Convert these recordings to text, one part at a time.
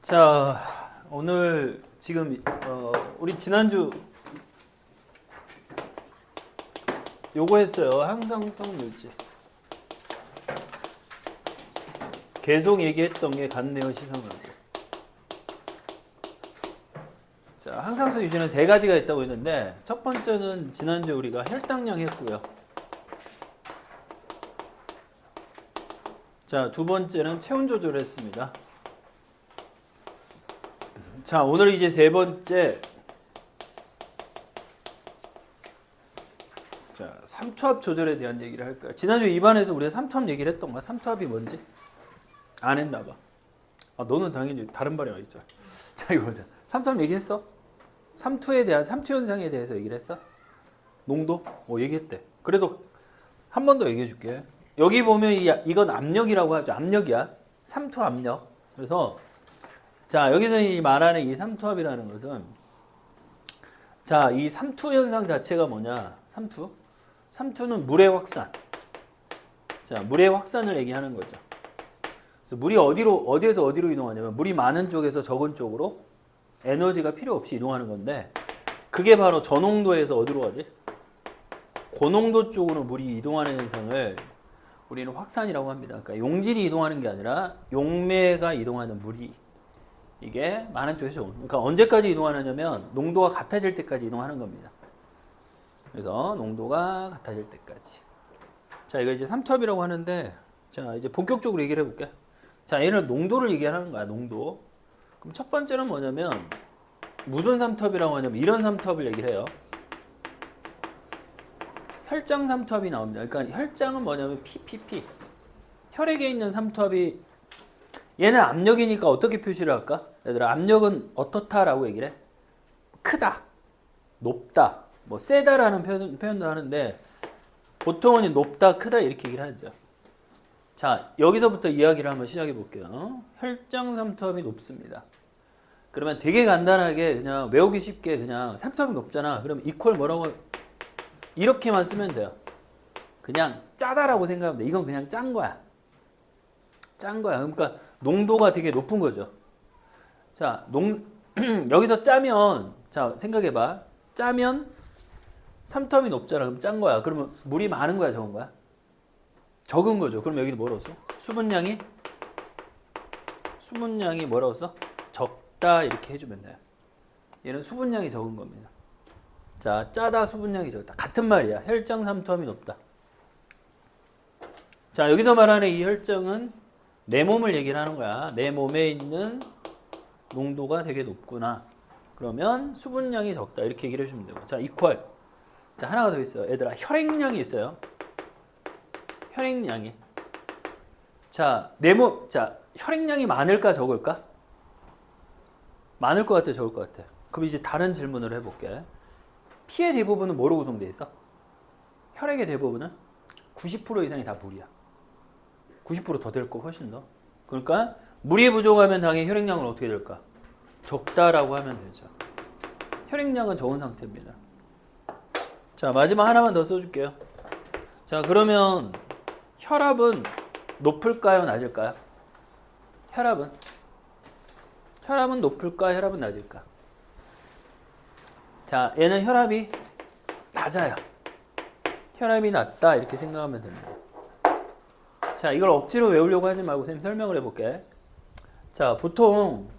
자, 오늘 지금 우리 지난주 요거 했어요. 항상성 물질. 계속 얘기했던 게 같네요, 시성하고. 자, 항상성 유지는 세 가지가 있다고 했는데 첫 번째는 지난주에 우리가 혈당량 했고요. 자, 두 번째는 체온 조절을 했습니다. 자, 오늘 이제 세 번째. 자, 삼투압 조절에 대한 얘기를 할까요? 지난주 2반에서 우리가 삼투압 얘기를 했던가? 삼투압이 뭔지? 안 했나 봐. 아, 너는 당연히 다른 반에 와 있잖아. 자, 이거 보자. 삼투압 얘기했어? 삼투에 대한, 삼투 현상에 대해서 얘기를 했어? 농도? 얘기했대. 그래도 한 번 더 얘기해 줄게. 여기 보면 이건 압력이라고 하죠. 압력이야. 삼투 압력. 그래서 자, 여기서 이 말하는 이 삼투압이라는 것은 자, 이 삼투 현상 자체가 뭐냐? 삼투? 삼투는 물의 확산. 자, 물의 확산을 얘기하는 거죠. 그래서 물이 어디에서 어디로 이동하냐면 물이 많은 쪽에서 적은 쪽으로 에너지가 필요 없이 이동하는 건데 그게 바로 저농도에서 어디로 가지? 고농도 쪽으로 물이 이동하는 현상을 우리는 확산이라고 합니다. 그러니까 용질이 이동하는 게 아니라 용매가 이동하는 물이 이게 많은 쪽에서 그러니까 언제까지 이동하느냐면 농도가 같아질 때까지 이동하는 겁니다. 그래서 농도가 같아질 때까지. 자, 이거 이제 삼투압이라고 하는데 자, 이제 본격적으로 얘기를 해볼게. 자, 얘는 농도를 얘기하는 거야. 농도. 그럼 첫 번째는 뭐냐면 무슨 삼투압이라고 하냐면 이런 삼투압을 얘기를 해요. 혈장 삼투압이 나옵니다. 그러니까 혈장은 뭐냐면 PPP. 혈액에 있는 삼투압이 얘는 압력이니까 어떻게 표시를 할까? 얘들아, 압력은 어떻다라고 얘기를 해? 크다, 높다, 뭐 세다라는 표현도 하는데 보통은 높다, 크다 이렇게 얘기를 하죠. 자, 여기서부터 이야기를 한번 시작해 볼게요. 혈장 삼투압이 높습니다. 그러면 되게 간단하게 그냥 외우기 쉽게 그냥 삼투압이 높잖아. 그럼 이퀄 뭐라고 이렇게만 쓰면 돼요. 그냥 짜다라고 생각하면 돼. 이건 그냥 짠 거야. 짠 거야. 그러니까 농도가 되게 높은 거죠. 자, 여기서 짜면, 자, 생각해봐. 짜면 삼투압이 높잖아. 그럼 짠 거야. 그러면 물이 많은 거야, 적은 거야? 적은 거죠. 그럼 여기도 뭐라고 써? 수분량이 뭐라고 써? 적다 이렇게 해주면 돼요. 얘는 수분량이 적은 겁니다. 자, 짜다, 수분량이 적다. 같은 말이야. 혈장 삼투압이 높다. 자, 여기서 말하는 이 혈장은 내 몸을 얘기를 하는 거야. 내 몸에 있는 농도가 되게 높구나. 그러면 수분량이 적다. 이렇게 얘기를 해주면 되고. 자, 이퀄. 자, 하나가 더 있어요. 얘들아, 혈액량이 있어요. 혈액량이. 자, 자, 혈액량이 많을까, 적을까? 많을 것 같아, 적을 것 같아? 그럼 이제 다른 질문을 해볼게. 피의 대부분은 뭐로 구성되어 있어? 혈액의 대부분은 90% 이상이 다 물이야. 90% 더 될 거 훨씬 더. 그러니까 물이 부족하면 당연히 혈액량은 어떻게 될까? 적다라고 하면 되죠. 혈액량은 적은 상태입니다. 자, 마지막 하나만 더 써줄게요. 자, 그러면 혈압은 높을까요? 낮을까요? 혈압은 높을까? 혈압은 낮을까? 자, 얘는 혈압이 낮아요. 혈압이 낮다 이렇게 생각하면 됩니다. 자, 이걸 억지로 외우려고 하지 말고 선생님 설명을 해볼게. 자, 보통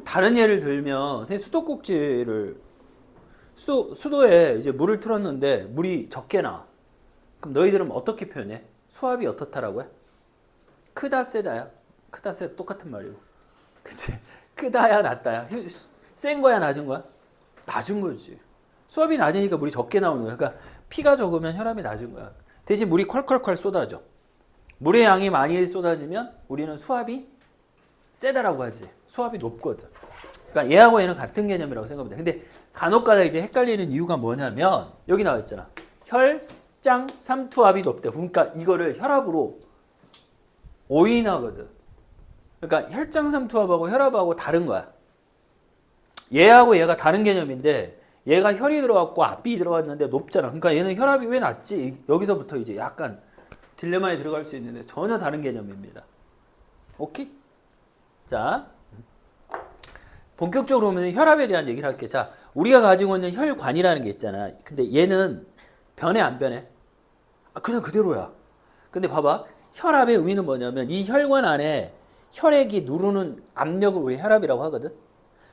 다른 예를 들면 선생님 수도꼭지를 수도에 이제 물을 틀었는데 물이 적게 나와. 그럼 너희들은 어떻게 표현해? 수압이 어떻다라고 해? 크다, 세다야? 크다, 세다 똑같은 말이고. 그치? 크다야, 낮다야? 센 거야, 낮은 거야? 낮은 거지. 수압이 낮으니까 물이 적게 나오는 거야. 그러니까 피가 적으면 혈압이 낮은 거야. 대신 물이 콸콸콸 쏟아져. 물의 양이 많이 쏟아지면 우리는 수압이 세다라고 하지. 수압이 높거든. 그러니까 얘하고 얘는 같은 개념이라고 생각합니다. 근데 간혹가다 이제 헷갈리는 이유가 뭐냐면 여기 나와 있잖아. 혈장 삼투압이 높대. 그러니까 이거를 혈압으로 오인하거든. 그러니까 혈장 삼투압하고 혈압하고 다른 거야. 얘하고 얘가 다른 개념인데 얘가 혈이 들어갔고 압이 들어갔는데 높잖아. 그러니까 얘는 혈압이 왜 낮지? 여기서부터 이제 약간 딜레마에 들어갈 수 있는데 전혀 다른 개념입니다. 오케이? 자, 본격적으로 보면 혈압에 대한 얘기를 할게. 자, 우리가 가지고 있는 혈관이라는 게 있잖아. 근데 얘는 변해 안 변해? 그냥 그대로야. 근데 봐봐. 혈압의 의미는 뭐냐면 이 혈관 안에 혈액이 누르는 압력을 우리 혈압이라고 하거든.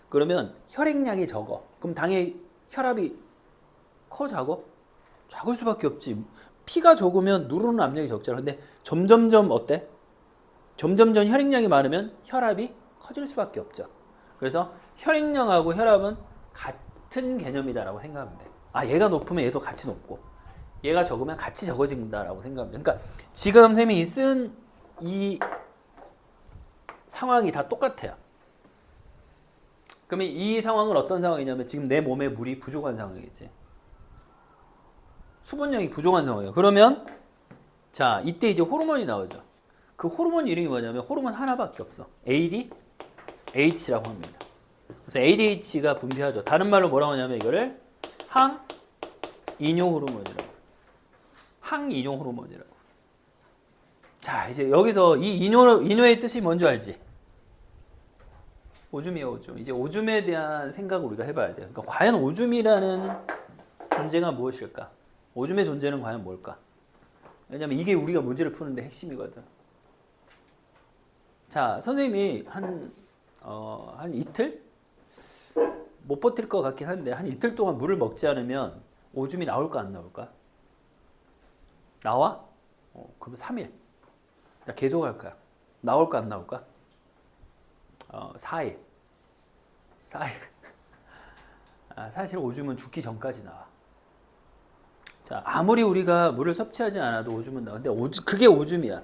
그러면 혈액량이 적어. 그럼 당연히 혈압이 커 작어? 작을 수밖에 없지. 피가 적으면 누르는 압력이 적잖아. 근데 점점점 어때? 점점점 혈액량이 많으면 혈압이 커질 수밖에 없죠. 그래서 혈액량하고 혈압은 같은 개념이다라고 생각하면 돼. 아, 얘가 높으면 얘도 같이 높고 얘가 적으면 같이 적어진다라고 생각하면 돼. 그러니까 지금 쌤이 쓴 이 상황이 다 똑같아요. 그러면 이 상황은 어떤 상황이냐면 지금 내 몸에 물이 부족한 상황이겠지. 수분량이 부족한 상황이에요. 그러면 자, 이때 이제 호르몬이 나오죠. 그 호르몬 이름이 뭐냐면 호르몬 하나밖에 없어. ADH라고 합니다. 그래서 ADH가 분비하죠. 다른 말로 뭐라고 하냐면 이거를 항이뇨 호르몬이라고. 항이뇨 호르몬이라고. 자, 이제 여기서 이 이뇨의 뜻이 뭔지 알지? 오줌이에요, 오줌. 이제 오줌에 대한 생각을 우리가 해봐야 돼요. 그러니까 과연 오줌이라는 존재가 무엇일까? 오줌의 존재는 과연 뭘까? 왜냐면 이게 우리가 문제를 푸는데 핵심이거든. 자, 선생님이 한 이틀? 못 버틸 것 같긴 한데 한 이틀 동안 물을 먹지 않으면 오줌이 나올까 안 나올까? 나와? 그럼 3일. 계속 할 거야. 나올까 안 나올까? 4일. 4일. 사실 오줌은 죽기 전까지 나와. 자, 아무리 우리가 물을 섭취하지 않아도 오줌은 나와. 근데 그게 오줌이야.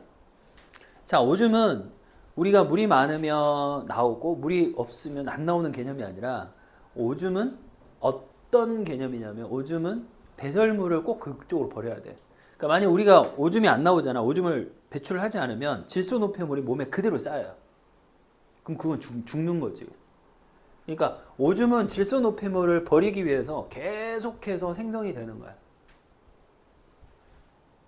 자, 오줌은 우리가 물이 많으면 나오고 물이 없으면 안 나오는 개념이 아니라 오줌은 어떤 개념이냐면 오줌은 배설물을 꼭 그쪽으로 버려야 돼. 그러니까 만약 우리가 오줌이 안 나오잖아. 오줌을 배출을 하지 않으면 질소노폐물이 몸에 그대로 쌓여요. 그럼 그건 죽는 거지. 그러니까 오줌은 질소노폐물을 버리기 위해서 계속해서 생성이 되는 거야.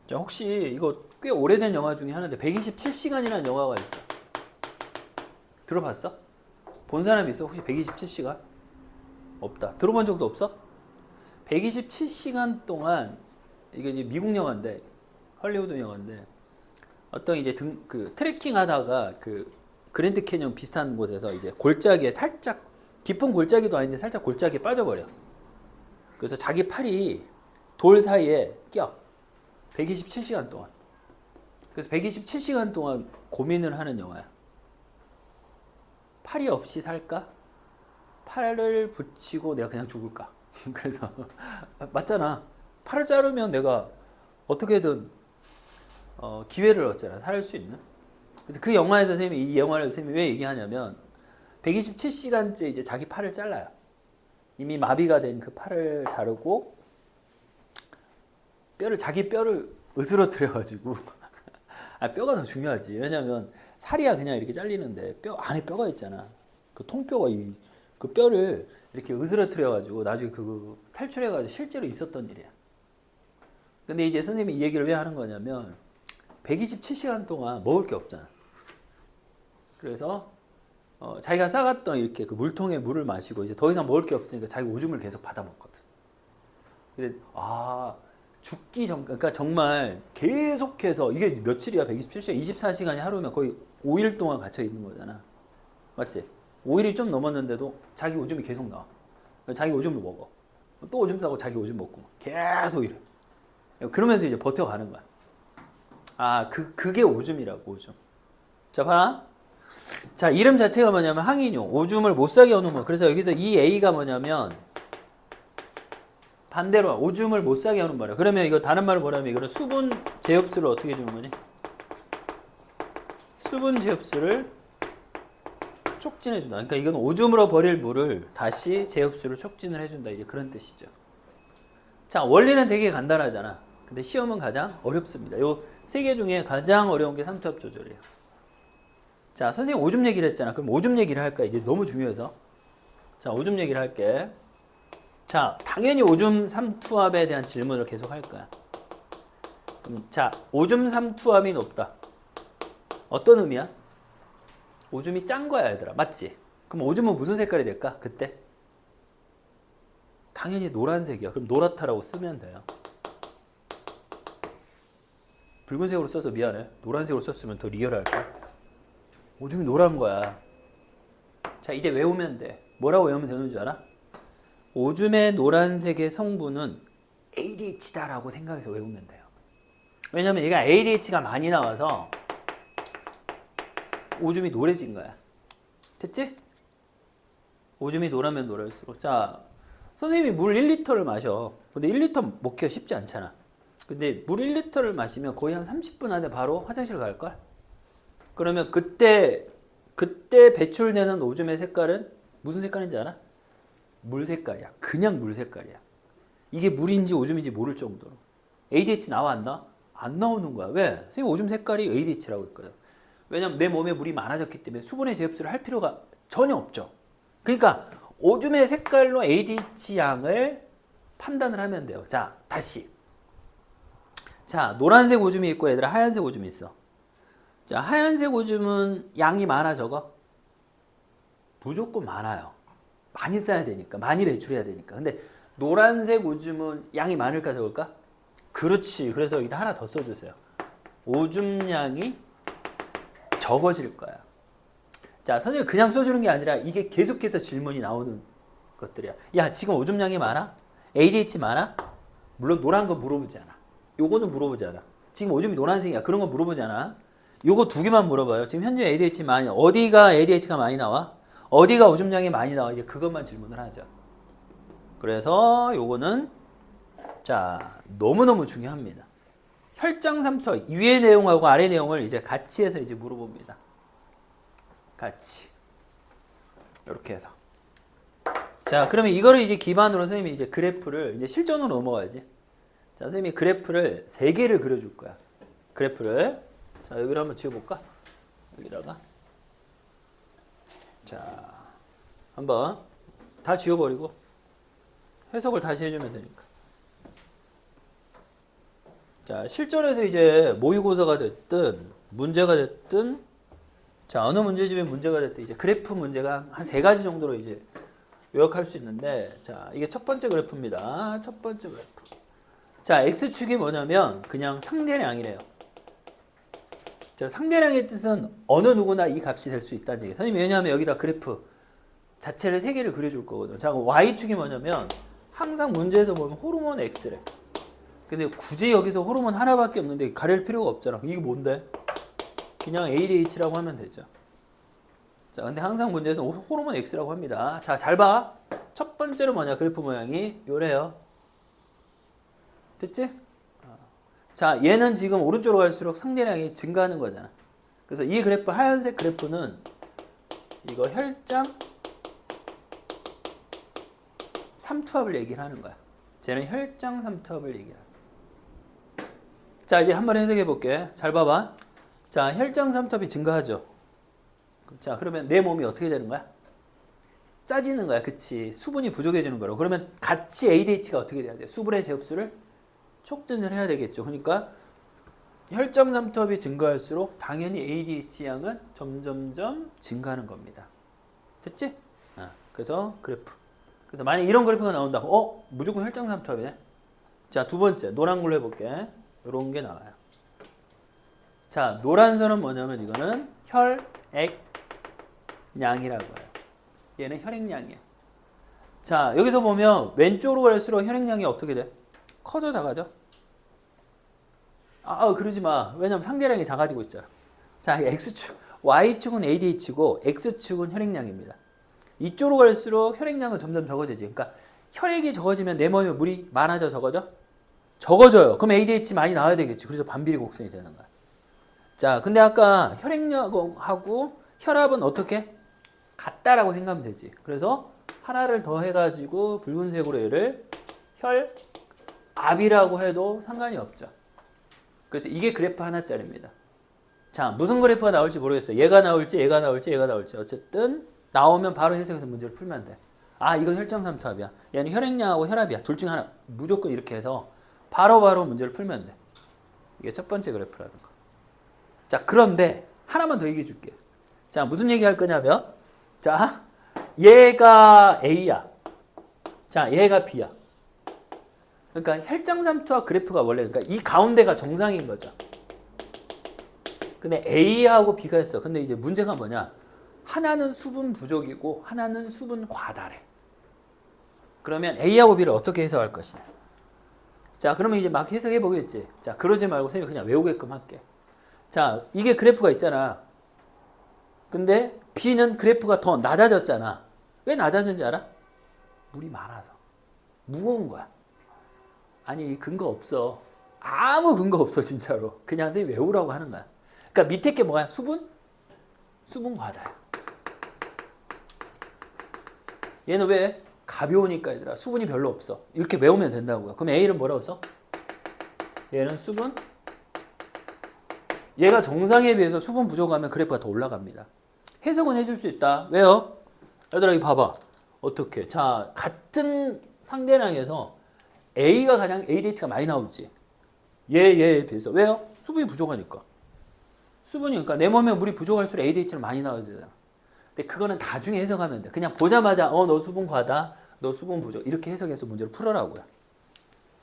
자, 혹시 이거 꽤 오래된 영화 중에 하나인데 127시간이라는 영화가 있어. 들어봤어? 본 사람 있어? 혹시 127시간? 없다. 들어본 적도 없어? 127시간 동안 이게 이제 미국 영화인데 헐리우드 영화인데 어떤 이제 트레킹 하다가 그 그랜드 캐년 비슷한 곳에서 이제 골짜기에 살짝 깊은 골짜기도 아닌데 살짝 골짜기에 빠져버려. 그래서 자기 팔이 돌 사이에 껴. 127시간 동안. 그래서 127시간 동안 고민을 하는 영화야. 팔이 없이 살까? 팔을 붙이고 내가 그냥 죽을까? 그래서 맞잖아. 팔을 자르면 내가 어떻게든 기회를 얻잖아. 살 수 있는. 그래서 그 영화에서 선생님이 이 영화를 선생님이 왜 얘기하냐면 127시간째 이제 자기 팔을 잘라요. 이미 마비가 된 그 팔을 자르고 자기 뼈를 으스러뜨려가지고 뼈가 더 중요하지. 왜냐면 살이야 그냥 이렇게 잘리는데 뼈 안에 뼈가 있잖아. 그 통뼈가 그 뼈를 이렇게 으스러뜨려가지고 나중에 그거 탈출해가지고 실제로 있었던 일이야. 근데 이제 선생님이 이 얘기를 왜 하는 거냐면 127시간 동안 먹을 게 없잖아. 그래서 자기가 싸갔던 이렇게 그 물통에 물을 마시고 이제 더 이상 먹을 게 없으니까 자기 오줌을 계속 받아 먹거든. 근데 죽기 전, 그러니까 정말 계속해서 이게 며칠이야? 127시간, 24시간이 하루면 거의 5일 동안 갇혀 있는 거잖아. 맞지? 5일이 좀 넘었는데도 자기 오줌이 계속 나와. 자기 오줌을 먹어. 또 오줌 싸고 자기 오줌 먹고 계속 이래. 그러면서 이제 버텨가는 거야. 그게 오줌이라고, 오줌. 자, 봐. 자, 이름 자체가 뭐냐면 항이뇨. 오줌을 못 싸게 하는 거. 그래서 여기서 이 A가 뭐냐면 반대로 오줌을 못 싸게 하는 말이야. 그러면 이거 다른 말로 뭐냐면 이거는 수분 제흡수를 어떻게 주는 거니? 수분 제흡수를 촉진해 준다. 그러니까 이건 오줌으로 버릴 물을 다시 제흡수를 촉진을 해준다. 이제 그런 뜻이죠. 자, 원리는 되게 간단하잖아. 근데 시험은 가장 어렵습니다. 요 세 개 중에 가장 어려운 게 삼투압 조절이에요. 자, 선생님 오줌 얘기를 했잖아. 그럼 오줌 얘기를 할까? 이제 너무 중요해서. 자, 오줌 얘기를 할게. 자, 당연히 오줌 삼투압에 대한 질문을 계속 할 거야. 자, 오줌 삼투압이 높다. 어떤 의미야? 오줌이 짠 거야, 얘들아. 맞지? 그럼 오줌은 무슨 색깔이 될까? 그때? 당연히 노란색이야. 그럼 노랗다라고 쓰면 돼요. 붉은색으로 써서 미안해. 노란색으로 썼으면 더 리얼할걸? 오줌이 노란 거야. 자, 이제 외우면 돼. 뭐라고 외우면 되는 줄 알아? 오줌의 노란색의 성분은 ADH다라고 생각해서 외우면 돼요. 왜냐면 얘가 ADH가 많이 나와서 오줌이 노래진 거야. 됐지? 오줌이 노라면 노랄수록. 자, 선생님이 물 1리터를 마셔. 근데 1리터 먹기가 쉽지 않잖아. 근데 물 1리터를 마시면 거의 한 30분 안에 바로 화장실 갈걸? 그러면 그때 배출되는 오줌의 색깔은 무슨 색깔인지 알아? 물 색깔이야. 그냥 물 색깔이야. 이게 물인지 오줌인지 모를 정도로. ADH 나와 안 나와? 안 나오는 거야. 왜? 선생님 오줌 색깔이 ADH라고 했거든. 왜냐면 내 몸에 물이 많아졌기 때문에 수분의 재흡수를 할 필요가 전혀 없죠. 그러니까 오줌의 색깔로 ADH 양을 판단을 하면 돼요. 자, 다시. 자, 노란색 오줌이 있고 얘들아 하얀색 오줌이 있어. 자, 하얀색 오줌은 양이 많아 적어? 무조건 많아요. 많이 써야 되니까. 많이 배출해야 되니까. 근데 노란색 오줌은 양이 많을까 적을까? 그렇지. 그래서 여기다 하나 더 써주세요. 오줌량이 적어질 거야. 자, 선생님 그냥 써주는 게 아니라 이게 계속해서 질문이 나오는 것들이야. 야, 지금 오줌량이 많아? ADH 많아? 물론 노란 거 물어보지 않아. 요거는 물어보지 않아. 지금 오줌이 노란색이야. 그런 거 물어보지 않아. 요거 두 개만 물어봐요. 지금 현재 ADH 많이, 어디가 ADH가 많이 나와? 어디가 오줌량이 많이 나와? 이제 그것만 질문을 하죠. 그래서 요거는 자, 너무너무 중요합니다. 혈장 삼투 위의 내용하고 아래 내용을 이제 같이 해서 이제 물어봅니다. 같이. 이렇게 해서. 자, 그러면 이거를 이제 기반으로 선생님이 이제 그래프를 이제 실전으로 넘어가야지. 자, 선생님이 그래프를 3개를 그려줄 거야. 그래프를. 자, 여기를 한번 지워볼까? 여기다가. 자, 한번 다 지워버리고 해석을 다시 해주면 되니까. 자, 실전에서 이제 모의고사가 됐든 문제가 됐든 자, 어느 문제집에 문제가 됐든 이제 그래프 문제가 한 3가지 정도로 이제 요약할 수 있는데 자, 이게 첫 번째 그래프입니다. 첫 번째 그래프. 자, X축이 뭐냐면 그냥 상대량이래요. 자, 상대량의 뜻은 어느 누구나 이 값이 될 수 있다는 얘기. 선생님이 왜냐하면 여기다 그래프 자체를 3개를 그려줄 거거든요. 자, Y축이 뭐냐면 항상 문제에서 보면 호르몬 X래. 근데 굳이 여기서 호르몬 하나밖에 없는데 가릴 필요가 없잖아. 이게 뭔데? 그냥 ADH라고 하면 되죠. 자, 근데 항상 문제에서 호르몬 X라고 합니다. 자, 잘 봐. 첫 번째로 뭐냐? 그래프 모양이 요래요. 됐지? 자, 얘는 지금 오른쪽으로 갈수록 상대량이 증가하는 거잖아. 그래서 이 그래프, 하얀색 그래프는 이거 혈장 삼투압을 얘기를 하는 거야. 쟤는 혈장 삼투압을 얘기해. 자, 이제 한번 해석해 볼게. 잘 봐봐. 자, 혈장 삼투압이 증가하죠. 자, 그러면 내 몸이 어떻게 되는 거야? 짜지는 거야. 그치? 수분이 부족해지는 거라고. 그러면 같이 ADH가 어떻게 돼야 돼? 수분의 재흡수를 촉진을 해야 되겠죠. 그러니까 혈장 삼투압이 증가할수록 당연히 ADH 양은 점점점 증가하는 겁니다. 됐지? 그래서 그래프. 그래서 만약 이런 그래프가 나온다고 무조건 혈장 삼투압이네. 자, 두 번째 노란 걸로 해볼게. 이런 게 나와요. 자, 노란 선은 뭐냐면 이거는 혈액량이라고 해요. 얘는 혈액량이야. 자, 여기서 보면 왼쪽으로 갈수록 혈액량이 어떻게 돼? 커져 작아져? 그러지 마. 왜냐면 상대량이 작아지고 있잖아. 자, X축, Y축은 ADH고 X축은 혈액량입니다. 이쪽으로 갈수록 혈액량은 점점 적어지지. 그러니까 혈액이 적어지면 내 몸에 물이 많아져 적어져? 적어져요. 그럼 ADH 많이 나와야 되겠지. 그래서 반비례 곡선이 되는 거야. 자, 근데 아까 혈액량하고 혈압은 어떻게? 같다라고 생각하면 되지. 그래서 하나를 더 해가지고 붉은색으로 얘를 혈압이라고 해도 상관이 없죠. 그래서 이게 그래프 하나짜리입니다. 자, 무슨 그래프가 나올지 모르겠어요. 얘가 나올지 얘가 나올지 얘가 나올지 어쨌든 나오면 바로 해석해서 문제를 풀면 돼. 이건 혈장 삼투압이야. 얘는 혈액량하고 혈압이야. 둘 중 하나. 무조건 이렇게 해서 바로바로 문제를 풀면 돼. 이게 첫 번째 그래프라는 거. 자, 그런데 하나만 더 얘기해 줄게. 자, 무슨 얘기 할 거냐면 자, 얘가 A야. 자, 얘가 B야. 그러니까 혈장삼투압 그래프가 원래 그러니까 이 가운데가 정상인 거죠. 근데 A하고 B가 있어. 근데 이제 문제가 뭐냐? 하나는 수분 부족이고 하나는 수분 과다래. 그러면 A하고 B를 어떻게 해석할 것이냐? 자, 그러면 이제 막 해석해 보겠지. 자, 그러지 말고 선생님이 그냥 외우게끔 할게. 자, 이게 그래프가 있잖아. 근데 B는 그래프가 더 낮아졌잖아. 왜 낮아졌는지 알아? 물이 많아서. 무거운 거야. 아니, 근거 없어. 아무 근거 없어, 진짜로. 그냥 선생님 외우라고 하는 거야. 그러니까 밑에 게 뭐야? 수분? 수분 과다야. 얘는 왜? 가벼우니까 얘들아. 수분이 별로 없어. 이렇게 외우면 된다고요. 그럼 A는 뭐라고 써? 얘는 수분? 얘가 정상에 비해서 수분 부족하면 그래프가 더 올라갑니다. 해석은 해줄 수 있다. 왜요? 얘들아, 이거 봐봐. 어떻게? 자, 같은 상대량에서 A가 가장 ADH가 많이 나오지. 얘에 비해서. 왜요? 수분이 부족하니까. 수분이, 그러니까 내 몸에 물이 부족할수록 ADH는 많이 나와야 되잖아. 근데 그거는 나중에 해석하면 돼. 그냥 보자마자 너 수분 과다, 너 수분 부족 이렇게 해석해서 문제를 풀어라고요.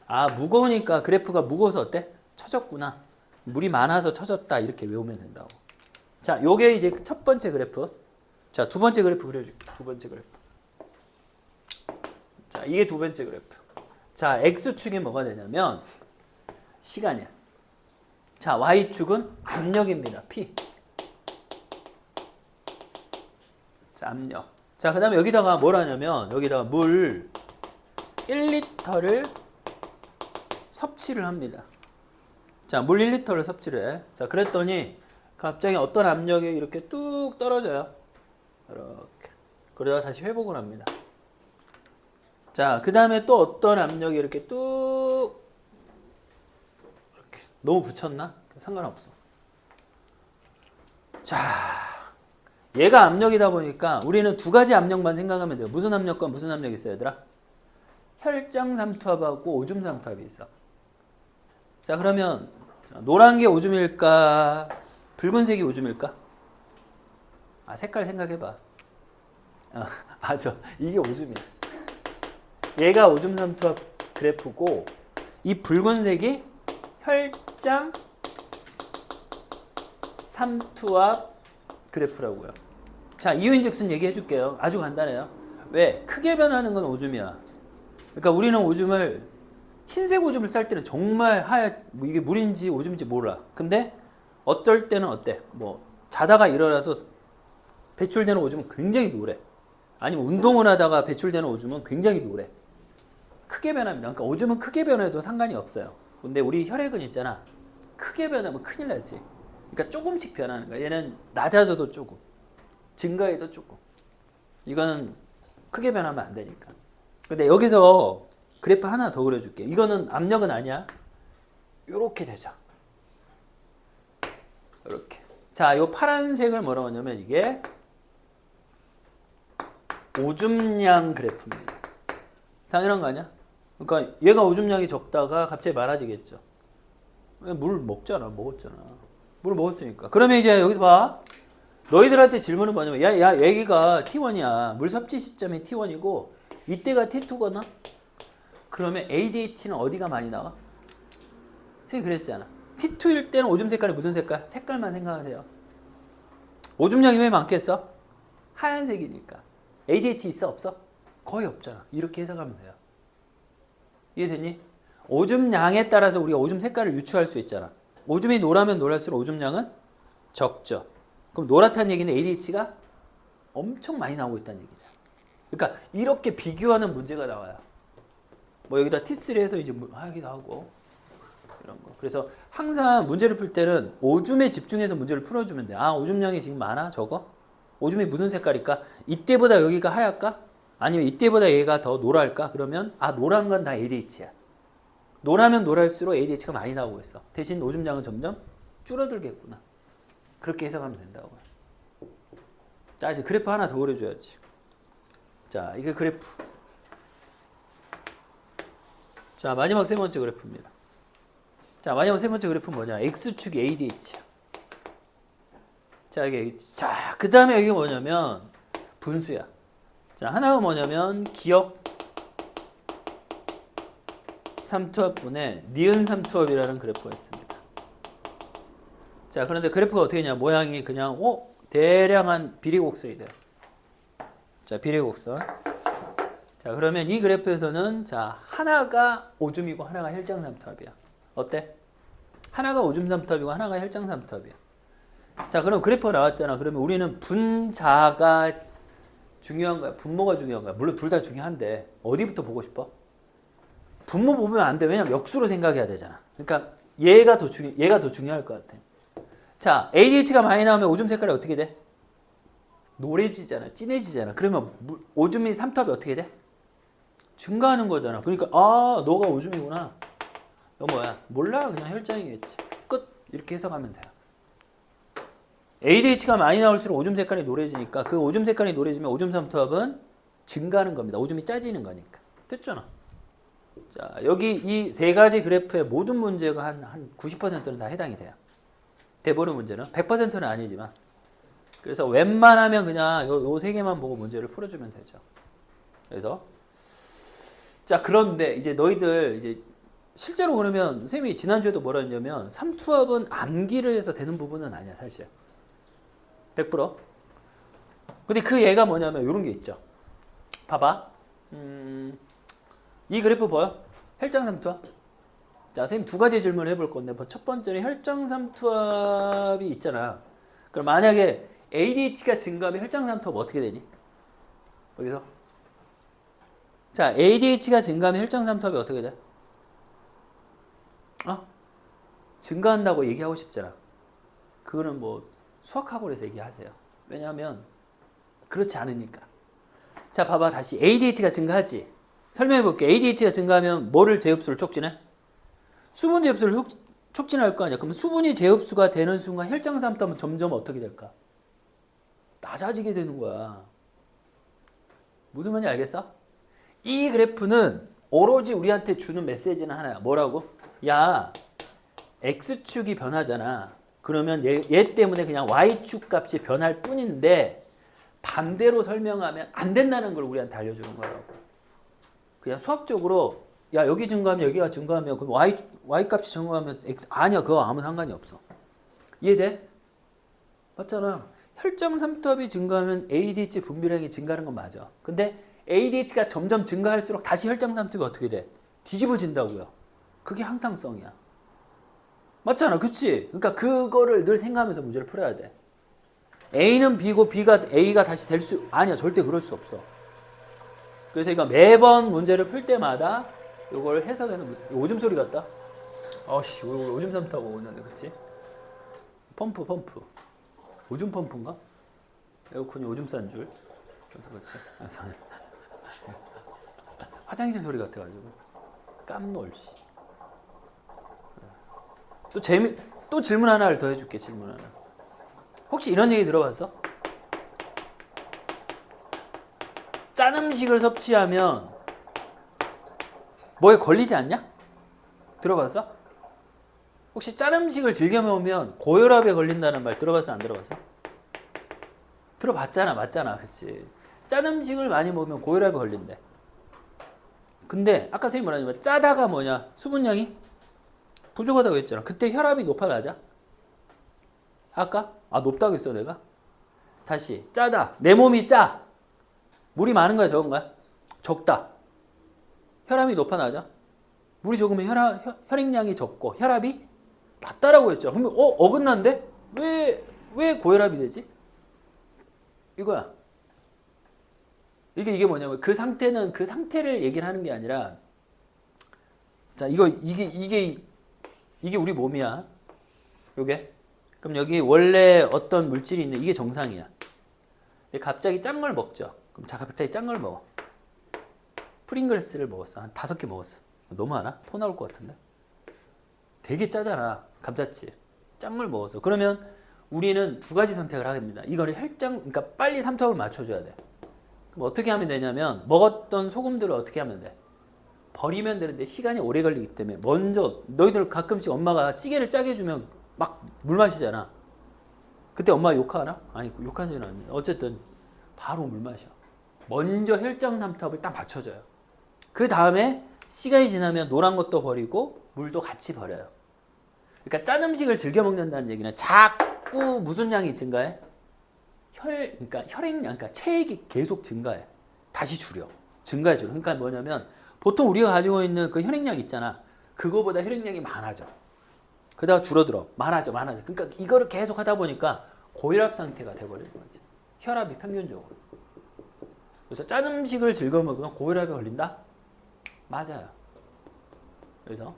아, 무거우니까 그래프가 무거워서 어때? 처졌구나. 물이 많아서 처졌다 이렇게 외우면 된다고. 자, 요게 이제 첫 번째 그래프. 자, 두 번째 그래프 그려줄게. 두 번째 그래프. 자, 이게 두 번째 그래프. 자, X축이 뭐가 되냐면 시간이야. 자, Y축은 압력입니다. P. 자, 압력. 자, 그 다음에 여기다가 뭘 하냐면 여기다가 물 1리터를 섭취를 합니다. 자, 물 1리터를 섭취를 해. 자, 그랬더니 갑자기 어떤 압력이 이렇게 뚝 떨어져요. 이렇게. 그러다가 다시 회복을 합니다. 자, 그 다음에 또 어떤 압력이 이렇게 뚝 이렇게. 너무 붙였나? 상관없어. 자, 얘가 압력이다 보니까 우리는 두 가지 압력만 생각하면 돼요. 무슨 압력과 무슨 압력이 있어요, 얘들아? 혈장삼투압하고 오줌삼투압이 있어. 자, 그러면 노란 게 오줌일까? 붉은색이 오줌일까? 아, 색깔 생각해봐. 맞아. 이게 오줌이야. 얘가 오줌삼투압 그래프고 이 붉은색이 혈장 삼투압 그래프라고요. 자, 이유인즉슨 얘기해 줄게요. 아주 간단해요. 왜? 크게 변하는 건 오줌이야. 그러니까 우리는 오줌을 흰색 오줌을 쌀 때는 정말 뭐 이게 물인지 오줌인지 몰라. 근데 어떨 때는 어때? 뭐 자다가 일어나서 배출되는 오줌은 굉장히 노래. 아니면 운동을 하다가 배출되는 오줌은 굉장히 노래. 크게 변합니다. 그러니까 오줌은 크게 변해도 상관이 없어요. 근데 우리 혈액은 있잖아. 크게 변하면 큰일 나지. 그러니까 조금씩 변하는 거야. 얘는 낮아져도 조금, 증가해도 조금. 이거는 크게 변하면 안 되니까. 근데 여기서 그래프 하나 더 그려줄게. 이거는 압력은 아니야. 요렇게 되죠. 이렇게. 자, 요 파란색을 뭐라고 하냐면 이게 오줌량 그래프입니다. 당연한 거 아니야? 그러니까 얘가 오줌량이 적다가 갑자기 많아지겠죠. 물 먹었잖아. 물을 먹었으니까. 그러면 이제 여기서 봐. 너희들한테 질문은 뭐냐면 야, 여기가 T1이야. 물 섭취 시점이 T1이고 이때가 T2거나? 그러면 ADH는 어디가 많이 나와? 선생님 그랬잖아. T2일 때는 오줌 색깔이 무슨 색깔? 색깔만 생각하세요. 오줌량이 왜 많겠어? 하얀색이니까. ADH 있어 없어? 거의 없잖아. 이렇게 해석하면 돼요. 이해됐니? 오줌량에 따라서 우리가 오줌 색깔을 유추할 수 있잖아. 오줌이 노라면 노랄수록 오줌량은 적죠. 그럼 노랗다는 얘기는 ADH가 엄청 많이 나오고 있다는 얘기죠. 그러니까 이렇게 비교하는 문제가 나와요. 뭐 여기다 T3 해서 이제 하기도 하고 이런 거. 그래서 항상 문제를 풀 때는 오줌에 집중해서 문제를 풀어주면 돼. 아, 오줌량이 지금 많아? 적어? 오줌이 무슨 색깔일까? 이때보다 여기가 하얗까? 아니면 이때보다 얘가 더 노랄까? 그러면 아, 노란 건 다 ADH야. 노라면 노랄수록 ADH가 많이 나오고 있어. 대신 오줌량은 점점 줄어들겠구나. 그렇게 해석하면 된다고. 자, 이제 그래프 하나 더 그려줘야지. 자, 이게 그래프. 자, 마지막 세 번째 그래프입니다. 자, 마지막 세 번째 그래프는 뭐냐? X축이 ADH야. 자, 이게 자, 그 다음에 이게 뭐냐면 분수야. 자, 하나가 뭐냐면 기억 삼투압분의 니은 삼투압이라는 그래프가 있습니다. 자, 그런데 그래프가 어떻게 되냐? 모양이 그냥 대량한 비례곡선이 돼요. 자, 비례곡선. 자, 그러면 이 그래프에서는 자, 하나가 오줌이고 하나가 혈장삼투압이야. 어때? 하나가 오줌삼투압이고 하나가 혈장삼투압이야. 자, 그럼 그래프가 나왔잖아. 그러면 우리는 분자가 중요한 거야? 분모가 중요한 거야? 물론 둘 다 중요한데 어디부터 보고 싶어? 분모 보면 안 돼. 왜냐면 역수로 생각해야 되잖아. 그러니까 얘가 더 중요할 것 같아. 자, ADH가 많이 나오면 오줌 색깔이 어떻게 돼? 노래지잖아. 진해지잖아. 그러면 오줌이 삼투압이 어떻게 돼? 증가하는 거잖아. 그러니까 너가 오줌이구나. 너 뭐야? 몰라. 그냥 혈장이겠지. 끝. 이렇게 해석하면 돼요. ADH가 많이 나올수록 오줌 색깔이 노래지니까 그 오줌 색깔이 노래지면 오줌 삼투압은 증가하는 겁니다. 오줌이 짜지는 거니까. 됐잖아. 자, 여기 이 세 가지 그래프의 모든 문제가 한 90%는 다 해당이 돼요. 대부분 문제는 100%는 아니지만. 그래서 웬만하면 그냥 요 세 개만 보고 문제를 풀어주면 되죠. 그래서 자, 그런데 이제 너희들 이제 실제로 그러면 선생님이 지난주에도 뭐라 했냐면 삼투압은 암기를 해서 되는 부분은 아니야, 사실. 100%. 근데 그 얘가 뭐냐면 이런 게 있죠. 봐봐. 이 그래프 보여? 혈장삼투압. 자, 선생님 두 가지 질문을 해볼 건데 첫 번째는 혈장삼투압이 있잖아. 그럼 만약에 ADH가 증가하면 혈장삼투압 어떻게 되니? 여기서. 자, ADH가 증가하면 혈장삼투압이 어떻게 돼? 증가한다고 얘기하고 싶잖아. 그거는 뭐 수학학원에서 얘기하세요. 왜냐하면 그렇지 않으니까. 자, 봐봐. 다시 ADH가 증가하지. 설명해 볼게. ADH가 증가하면 뭐를 재흡수를 촉진해? 수분 재흡수를 촉진할 거 아니야. 그럼 수분이 재흡수가 되는 순간 혈장삼투압은 점점 어떻게 될까? 낮아지게 되는 거야. 무슨 말인지 알겠어? 이 그래프는 오로지 우리한테 주는 메시지는 하나야. 뭐라고? 야, X축이 변하잖아. 그러면 얘 때문에 그냥 Y축 값이 변할 뿐인데 반대로 설명하면 안 된다는 걸 우리한테 알려주는 거라고. 그냥 수학적으로 야, 여기 증가하면 여기가 증가하면 그럼 Y 값이 증가하면 X 아니야. 그거 아무 상관이 없어. 이해돼? 맞잖아. 혈장삼투압이 증가하면 ADH 분비량이 증가하는 건 맞아. 근데 ADH가 점점 증가할수록 다시 혈장삼투압이 어떻게 돼? 뒤집어진다고요. 그게 항상성이야. 맞잖아. 그치? 그러니까 그거를 늘 생각하면서 문제를 풀어야 돼. A는 B고 B가 A가 다시 될 수 아니야. 절대 그럴 수 없어. 그래서 이거 매번 문제를 풀 때마다 이걸 해석해서 오줌 소리 같다. 아씨, 오줌 삼투압 오는데, 그치? 펌프. 오줌 펌프인가? 에어컨이 오줌 싼 줄. 그래서 그렇지. 화장실 소리 같아가지고 깜놀씨. 또 질문 하나를 더 해줄게. 질문 하나. 혹시 이런 얘기 들어봤어? 짠 음식을 섭취하면 뭐에 걸리지 않냐? 들어봤어? 혹시 짠 음식을 즐겨 먹으면 고혈압에 걸린다는 말 들어봤어? 안 들어봤어? 들어봤잖아. 맞잖아. 그치? 짠 음식을 많이 먹으면 고혈압에 걸린대. 근데 아까 선생님 뭐라냐면 짜다가 뭐냐? 수분량이 부족하다고 했잖아. 그때 혈압이 높아가자. 아까? 높다고 했어 내가? 다시 짜다. 내 몸이 짜. 물이 많은 거야 적은 거야? 적다. 혈압이 높아나자. 물이 적으면 혈액량이 적고 혈압이 낮다라고 했죠. 그러면 어긋난데? 왜 고혈압이 되지? 이거야. 이게 뭐냐면 그 상태는 그 상태를 얘기를 하는 게 아니라 자, 이게 우리 몸이야. 요게. 그럼 여기 원래 어떤 물질이 있는 이게 정상이야. 갑자기 짠 걸 먹죠. 그럼 자, 갑자기 짠 걸 먹어. 프링글스를 먹었어. 한 5개 먹었어. 너무 하나? 토 나올 것 같은데? 되게 짜잖아. 감자칩. 짠 걸 먹었어. 그러면 우리는 두 가지 선택을 하게 됩니다. 이거를 그러니까 빨리 삼투압을 맞춰줘야 돼. 그럼 어떻게 하면 되냐면 먹었던 소금들을 어떻게 하면 돼? 버리면 되는데 시간이 오래 걸리기 때문에 먼저 너희들 가끔씩 엄마가 찌개를 짜게 해주면 막 물 마시잖아. 그때 엄마 욕하나? 아니 욕하지는 않는데 어쨌든 바로 물 마셔. 먼저 혈장 삼투압을 딱 받쳐줘요. 그 다음에 시간이 지나면 노란 것도 버리고 물도 같이 버려요. 그러니까 짠 음식을 즐겨 먹는다는 얘기는 자꾸 무슨 양이 증가해? 그러니까 혈액량, 그러니까 체액이 계속 증가해. 다시 줄여. 증가해 줘. 그러니까 뭐냐면 보통 우리가 가지고 있는 그 혈액량 있잖아. 그거보다 혈액량이 많아져. 그러다가 줄어들어. 많아져. 그러니까 이거를 계속 하다 보니까 고혈압 상태가 돼버리는 거지. 혈압이 평균적으로. 그래서 짠 음식을 즐겨 먹으면 고혈압에 걸린다? 맞아요. 그래서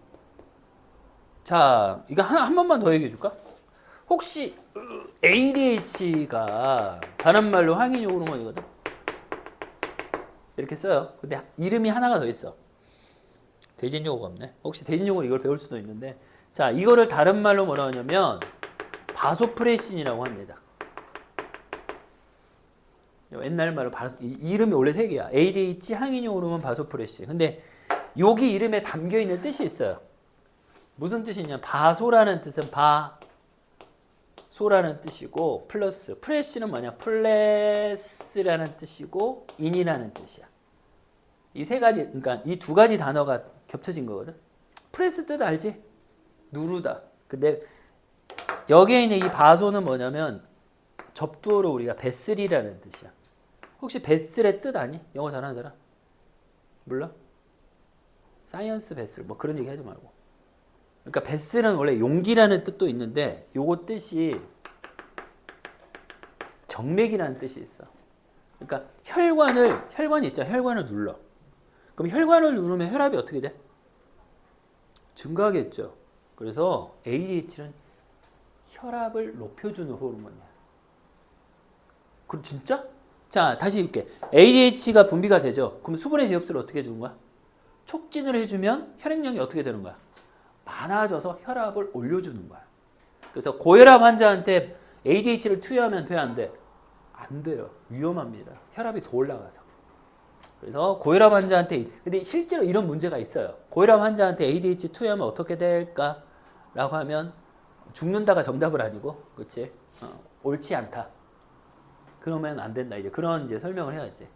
자, 이거 한 번만 더 얘기해 줄까? 혹시 ADH가 다른 말로 항이뇨 호르몬이거든. 이렇게 써요. 근데 이름이 하나가 더 있어. 대진요가 없네. 혹시 대진요는 이걸 배울 수도 있는데, 자, 이거를 다른 말로 뭐라 하냐면 바소프레신이라고 합니다. 옛날 말로 이름이 원래 세 개야. ADH, 항이뇨 호르몬, 바소프레신. 근데 여기 이름에 담겨 있는 뜻이 있어요. 무슨 뜻이냐? 바소라는 뜻은 소라는 뜻이고 플러스 프레시는 뭐냐? 플레스라는 뜻이고 인이라는 뜻이야. 이 세 가지, 그러니까 이 두 가지 단어가 겹쳐진 거거든. 프레스 뜻 알지? 누르다. 근데 여기에 있는 이 바소는 뭐냐면 접두어로 우리가 베슬이라는 뜻이야. 혹시 베슬의 뜻 아니? 영어 잘하는 사람? 몰라? 사이언스 베슬 뭐 그런 얘기 하지 말고. 그러니까 베슬은 원래 용기라는 뜻도 있는데 요거 뜻이 정맥이라는 뜻이 있어. 그러니까 혈관이 있잖아. 혈관을 눌러. 그럼 혈관을 누르면 혈압이 어떻게 돼? 증가하겠죠. 그래서 ADH는 혈압을 높여주는 호르몬이야. 그럼 진짜? 자, 다시 읽게. ADH가 분비가 되죠. 그럼 수분의 제흡수를 어떻게 해주는 거야? 촉진을 해주면 혈액량이 어떻게 되는 거야? 많아져서 혈압을 올려주는 거야. 그래서 고혈압 환자한테 ADH를 투여하면 돼, 안 돼? 안 돼요. 위험합니다. 혈압이 더 올라가서. 그래서 고혈압 환자한테, 근데 실제로 이런 문제가 있어요. 고혈압 환자한테 ADH 투여하면 어떻게 될까? 라고 하면 죽는다가 정답은 아니고, 그치? 옳지 않다. 그러면 안 된다. 이제 그런 이제 설명을 해야지.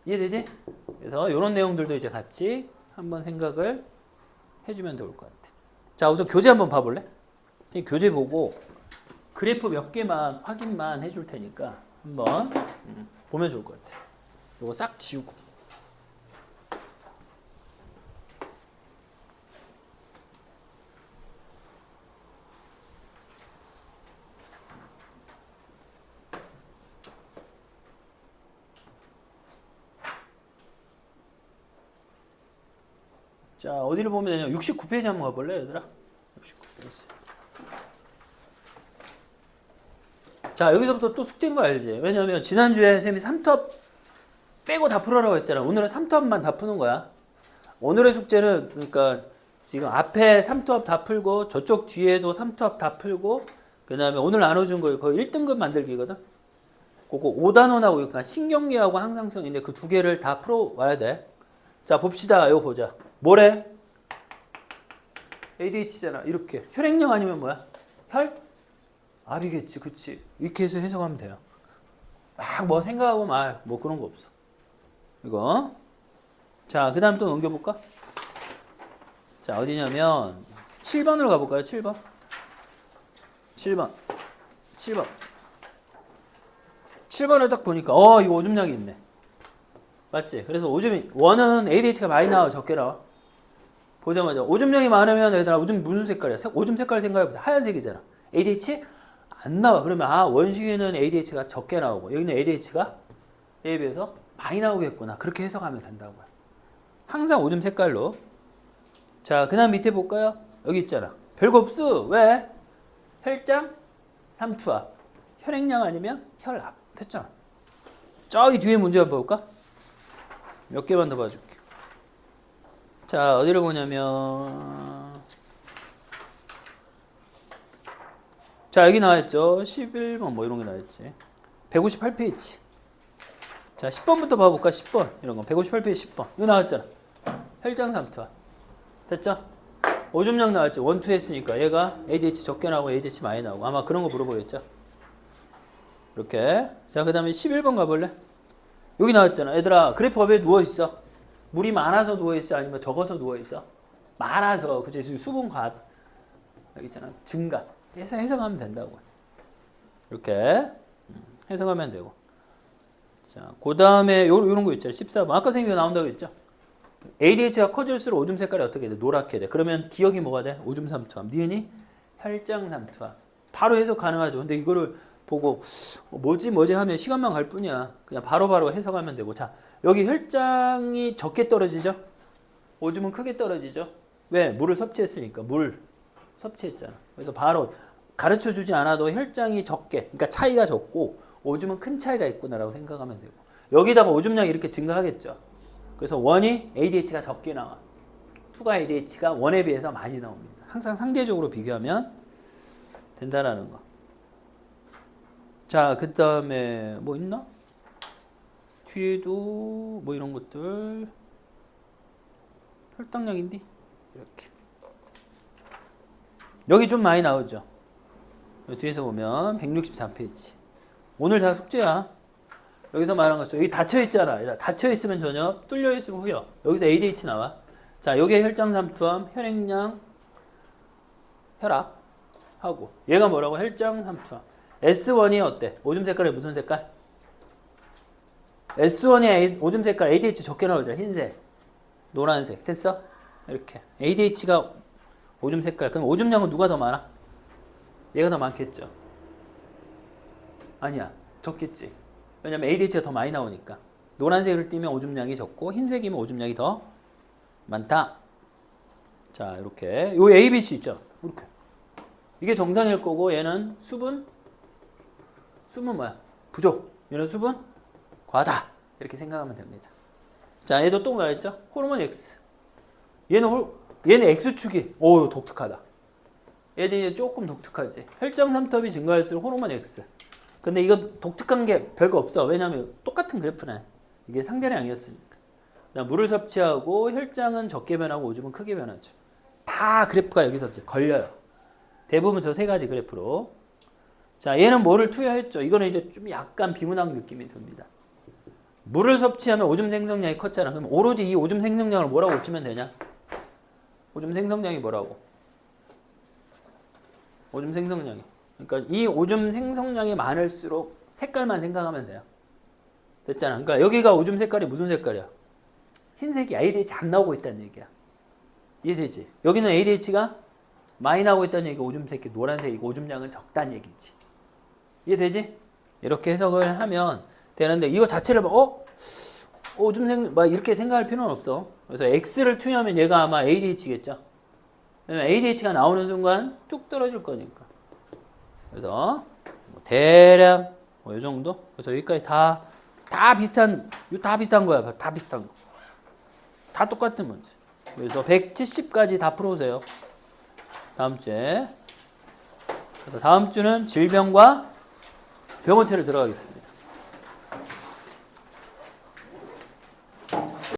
이해되지? 그래서 이런 내용들도 이제 같이 한번 생각을 해주면 좋을 것 같아. 자, 우선 교재 한번 봐볼래? 교재 보고 그래프 몇 개만 확인만 해줄 테니까 한번 보면 좋을 것 같아. 이거 싹 지우고. 자, 어디를 보면 되냐? 69페이지 한번 가볼래, 얘들아? 69페이지. 자, 여기서부터 또 숙제인 거 알지? 왜냐면 지난주에 쌤이 3톱 빼고 다 풀어라고 했잖아. 오늘은 3톱만 다 푸는 거야. 오늘의 숙제는 그러니까 지금 앞에 3톱 다 풀고 저쪽 뒤에도 3톱 다 풀고 그 다음에 오늘 나눠준 거 거의 1등급 만들기거든. 그거 5단원하고 그러니까 신경계하고 항상성인데 그 두 개를 다 풀어와야 돼. 자, 봅시다. 이거 보자. 뭐래? ADH잖아. 이렇게. 혈액량 아니면 뭐야? 혈압이겠지. 그치? 이렇게 해서 해석하면 돼요. 막 뭐 생각하고 말 뭐 그런 거 없어. 이거. 자, 그 다음 또 넘겨볼까? 자, 어디냐면 7번으로 가볼까요? 7번. 7번을 딱 보니까 이거 오줌량이 있네. 맞지? 그래서 원은 ADH가 많이 나와, 적게 나와? 보자마자 오줌량이 많으면 얘들아 오줌 무슨 색깔이야? 오줌 색깔 생각해보자. 하얀색이잖아. ADH? 안 나와. 그러면 원식에는 ADH가 적게 나오고 여기는 ADH가 얘에 비해서 많이 나오겠구나. 그렇게 해석하면 된다고요. 항상 오줌 색깔로. 자, 그 다음 밑에 볼까요? 여기 있잖아. 별거 없어. 왜? 혈장, 삼투압. 혈액량 아니면 혈압. 됐잖아. 저기 뒤에 문제 한번 볼까? 몇 개만 더 봐줄게. 자, 어디를 보냐면 자, 여기 나와있죠. 11번 뭐 이런 게 나와있지. 158페이지. 자, 10번부터 봐볼까? 10번 이런 거. 158페이지 10번. 이거 나왔잖아. 혈장 삼투압. 됐죠? 오줌량 나왔지. 1, 2 했으니까 얘가 ADH 적게 나오고 ADH 많이 나오고 아마 그런 거 물어보겠죠. 이렇게. 자, 그 다음에 11번 가볼래? 여기 나왔잖아. 얘들아 그래프가 왜 누워있어? 물이 많아서 누워있어? 아니면 적어서 누워있어? 많아서. 그치? 수분 과다. 여기 있잖아. 증가. 해석하면 된다고. 이렇게 해석하면 되고. 자, 그 다음에 요런 거 있잖아. 14번. 아까 선생님이 나온다고 했죠? ADH가 커질수록 오줌 색깔이 어떻게 돼? 노랗게 돼. 그러면 기억이 뭐가 돼? 오줌 삼투압. 니은이 혈장 삼투압. 바로 해석 가능하죠. 근데 이거를 보고 뭐지 하면 시간만 갈 뿐이야. 그냥 바로바로 해석하면 되고. 자, 여기 혈장이 적게 떨어지죠? 오줌은 크게 떨어지죠? 왜? 물을 섭취했으니까. 물 섭취했잖아. 그래서 바로 가르쳐 주지 않아도 혈장이 적게, 그러니까 차이가 적고 오줌은 큰 차이가 있구나라고 생각하면 되고. 여기다가 오줌량이 이렇게 증가하겠죠. 그래서 1이 ADH가 적게 나와. 2가 ADH가 1에 비해서 많이 나옵니다. 항상 상대적으로 비교하면 된다라는 거. 자, 그 다음에 뭐 있나? 뒤에도 뭐 이런 것들. 혈당량인데 이렇게. 여기 좀 많이 나오죠. 뒤에서 보면 164페이지. 오늘 다 숙제야. 여기서 말한 것처럼 여기 닫혀 있잖아. 닫혀 있으면 전혀, 뚫려 있으면 후여. 여기서 ADH 나와. 자, 여기에 혈장 삼투함, 혈액량, 혈압 하고. 얘가 뭐라고? 혈장 삼투함. S1이 어때? 오줌 색깔이 무슨 색깔? S1이 오줌 색깔 ADH 적게 나오잖아. 흰색, 노란색. 됐어? 이렇게. ADH가 오줌 색깔. 그럼 오줌량은 누가 더 많아? 얘가 더 많겠죠. 아니야. 적겠지. 왜냐면 ADH가 더 많이 나오니까. 노란색을 띠면 오줌량이 적고 흰색이면 오줌량이 더 많다. 자, 이렇게. 요 A, B, C 있죠. 이렇게. 이게 정상일 거고 얘는 수분 뭐야? 부족. 얘는 수분 과다. 이렇게 생각하면 됩니다. 자, 얘도 또 나왔죠? 호르몬 X. 얘는 X축이. 오, 독특하다. 얘들이 조금 독특하지. 혈장 삼투압이 증가할수록 호르몬 X. 근데 이건 독특한 게 별거 없어. 왜냐면 똑같은 그래프네. 이게 상대량이었으니까. 물을 섭취하고 혈장은 적게 변하고 오줌은 크게 변하죠. 다 그래프가 여기서 걸려요. 대부분 저 세 가지 그래프로. 자, 얘는 뭐를 투여했죠? 이거는 이제 좀 약간 비문학 느낌이 듭니다. 물을 섭취하면 오줌 생성량이 컸잖아. 그럼 오로지 이 오줌 생성량을 뭐라고 치면 되냐? 오줌 생성량이 뭐라고? 오줌 생성량이. 그러니까 이 오줌 생성량이 많을수록 색깔만 생각하면 돼요. 됐잖아. 그러니까 여기가 오줌 색깔이 무슨 색깔이야? 흰색이 ADH 안 나오고 있다는 얘기야. 이해되지? 여기는 ADH가 많이 나오고 있다는 얘기가 오줌 색이 노란색이고 오줌량은 적다는 얘기지. 이해되지? 이렇게 해석을 하면 되는데 이거 자체를 오줌 막 이렇게 생각할 필요는 없어. 그래서 X를 투여하면 얘가 아마 ADH겠죠. 왜냐면 ADH가 나오는 순간 뚝 떨어질 거니까. 그래서 대략 이 정도. 그래서 여기까지 다 비슷한 거야. 다 비슷한 거. 다 똑같은 문제. 그래서 170까지 다 풀어오세요. 다음 주에. 그래서 다음 주는 질병과 병원체를 들어가겠습니다.